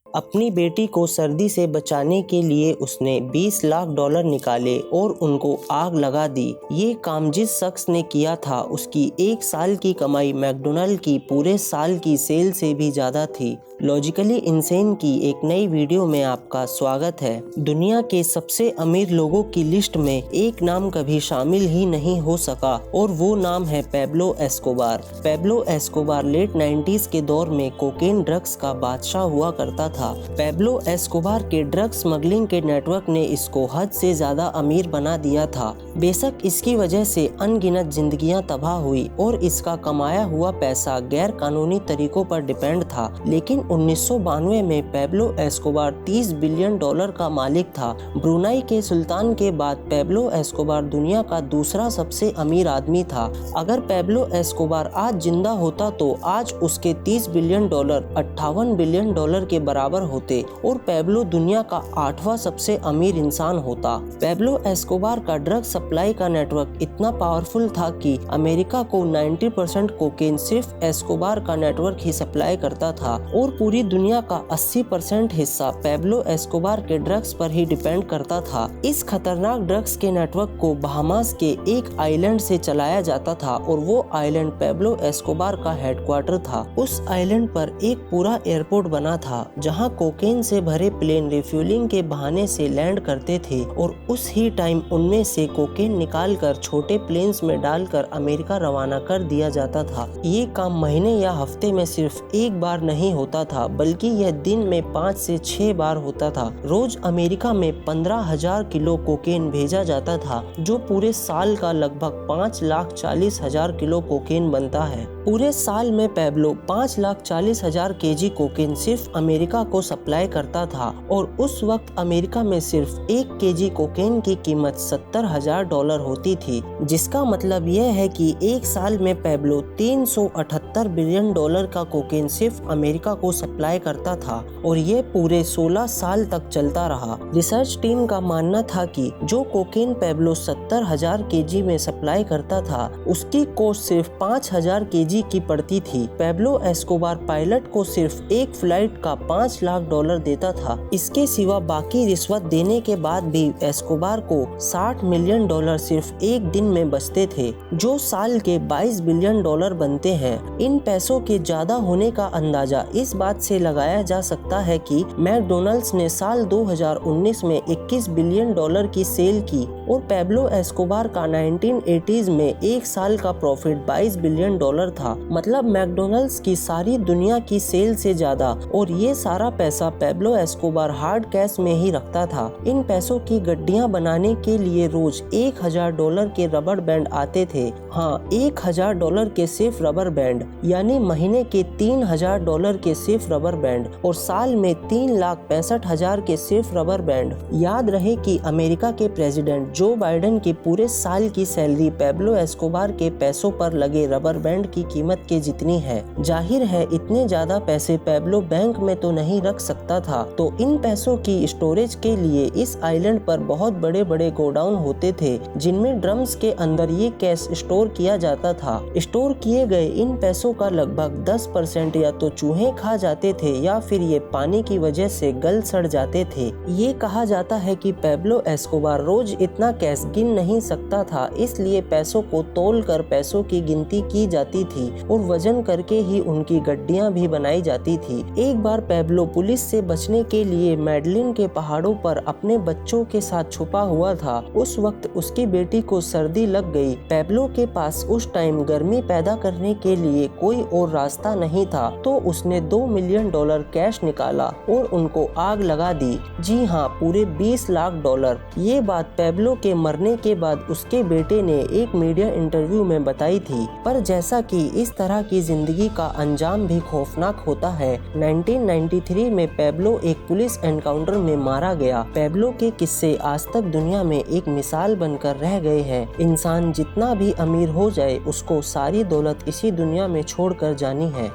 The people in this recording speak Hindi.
अपनी बेटी को सर्दी से बचाने के लिए उसने 20 लाख डॉलर निकाले और उनको आग लगा दी। ये काम जिस शख्स ने किया था उसकी एक साल की कमाई मैकडोनाल्ड की पूरे साल की सेल से भी ज़्यादा थी। लॉजिकली इनसेन की एक नई वीडियो में आपका स्वागत है। दुनिया के सबसे अमीर लोगों की लिस्ट में एक नाम कभी शामिल ही नहीं हो सका और वो नाम है Pablo Escobar. Pablo Escobar late 90s के दौर में कोकेन ड्रग्स का बादशाह हुआ करता था। पैब्लो एस्कोबार के ड्रग स्मगलिंग के नेटवर्क ने इसको हद से ज्यादा अमीर बना दिया था। बेशक इसकी वजह से अनगिनत जिंदगियां तबाह हुई और इसका कमाया हुआ पैसा गैर कानूनी तरीकों पर डिपेंड था, लेकिन 1992 में पैब्लो एस्कोबार 30 बिलियन डॉलर का मालिक था। ब्रुनाई के सुल्तान के बाद पैब्लो एस्कोबार दुनिया का दूसरा सबसे अमीर आदमी था। अगर पैब्लो एस्कोबार आज जिंदा होता तो आज उसके 30 बिलियन डॉलर 58 बिलियन डॉलर के बराबर होते और पैब्लो दुनिया का 8वां सबसे अमीर इंसान होता। पैब्लो एस्कोबार का ड्रग सप्लाई का नेटवर्क इतना पावरफुल था कि अमेरिका को 90% कोकेन सिर्फ एस्कोबार का नेटवर्क ही सप्लाई करता था और पूरी दुनिया का 80% हिस्सा पैब्लो एस्कोबार के ड्रग्स पर ही डिपेंड करता था। इस खतरनाक ड्रग्स के नेटवर्क को बहामास के एक आइलैंड से चलाया जाता था और वो आइलैंड पैब्लो एस्कोबार का हेडक्वार्टर था। उस आइलैंड पर एक पूरा एयरपोर्ट बना था जहां कोकेन से भरे प्लेन रिफ्यूलिंग के बहाने से लैंड करते थे और उस ही टाइम उनमें से कोकेन निकालकर छोटे प्लेन्स में डालकर अमेरिका रवाना कर दिया जाता था। ये काम महीने या हफ्ते में सिर्फ एक बार नहीं होता था, बल्कि यह दिन में 5 से 6 बार होता था। रोज अमेरिका में 15,000 किलो कोकेन भेजा जाता था, जो पूरे साल का लगभग 5,40,000 किलो कोकेन बनता है। पूरे साल में पैब्लो 5,40,000 केजी कोकेन सिर्फ अमेरिका को सप्लाई करता था और उस वक्त अमेरिका में सिर्फ 1 केजी कोकेन की कीमत $70,000 होती थी, जिसका मतलब यह है कि एक साल में पैब्लो 378 बिलियन डॉलर का कोकेन सिर्फ अमेरिका को सप्लाई करता था और ये पूरे 16 साल तक चलता रहा। रिसर्च टीम का मानना था कि जो कोकेन पैब्लो 70,000 केजी में सप्लाई करता था उसकी कॉस्ट सिर्फ 5,000 केजी की पड़ती थी। पैब्लो एस्कोबार पायलट को सिर्फ एक फ्लाइट का $5 लाख देता था। इसके सिवा बाकी रिश्वत देने के बाद भी एस्कोबार को $60 मिलियन सिर्फ एक दिन में बचते थे, जो साल के $22 बिलियन बनते हैं। इन पैसों के ज्यादा होने का अंदाजा इस बात से लगाया जा सकता है कि मैकडोनल्ड्स ने साल 2019 में $21 बिलियन की सेल की और पैब्लो एस्कोबार का 1980s में एक साल का प्रॉफिट $22 बिलियन था। मतलब मैकडोनल्ड्स की सारी दुनिया की सेल से ज्यादा। और ये सारा पैसा पैब्लो एस्कोबार हार्ड कैश में ही रखता था। इन पैसों की गड्डियां बनाने के लिए रोज $1,000 के रबर बैंड आते थे। हाँ, $1,000 के सिर्फ रबर बैंड, यानी महीने के $3,000 के सिर्फ रबर बैंड और साल में 3,65,000 के सिर्फ रबर बैंड। याद रहे कि अमेरिका के प्रेसिडेंट जो बाइडेन की पूरे साल की सैलरी पैब्लो एस्कोबार के पैसों पर लगे रबर बैंड की कीमत के जितनी है। जाहिर है इतने ज्यादा पैसे पैब्लो बैंक में तो नहीं रख सकता था, तो इन पैसों की स्टोरेज के लिए इस आइलैंड पर बहुत बड़े बड़े गोडाउन होते थे, जिनमें ड्रम्स के अंदर ये कैश स्टोर किया जाता था। स्टोर किए गए इन पैसों का लगभग 10% या तो चूहे खा जाते थे या फिर ये पानी की वजह से गल सड़ जाते थे। ये कहा जाता है कि पैब्लो एस्कोबार रोज इतना कैश गिन नहीं सकता था, इसलिए पैसों को तोल कर पैसों की गिनती की जाती थी और वजन करके ही उनकी गड्डियां भी बनाई जाती थी। एक बार पैब्लो पुलिस से बचने के लिए मैडलिन के पहाड़ों पर अपने बच्चों के साथ छुपा हुआ था। उस वक्त उसकी बेटी को सर्दी लग गई। पैब्लो के पास उस टाइम गर्मी पैदा करने के लिए कोई और रास्ता नहीं था, तो उसने $2 मिलियन कैश निकाला और उनको आग लगा दी। जी हाँ, पूरे $20 लाख। ये बात पैब्लो के मरने के बाद उसके बेटे ने एक मीडिया इंटरव्यू में बताई थी। पर जैसा कि इस तरह की जिंदगी का अंजाम भी खौफनाक होता है, 1993 में पैब्लो एक पुलिस एनकाउंटर में मारा गया। पैब्लो के किस्से आज तक दुनिया में एक मिसाल बनकर रह गए हैं। इंसान जितना भी अमीर हो जाए, उसको सारी दौलत इसी दुनिया में छोड़कर जानी है।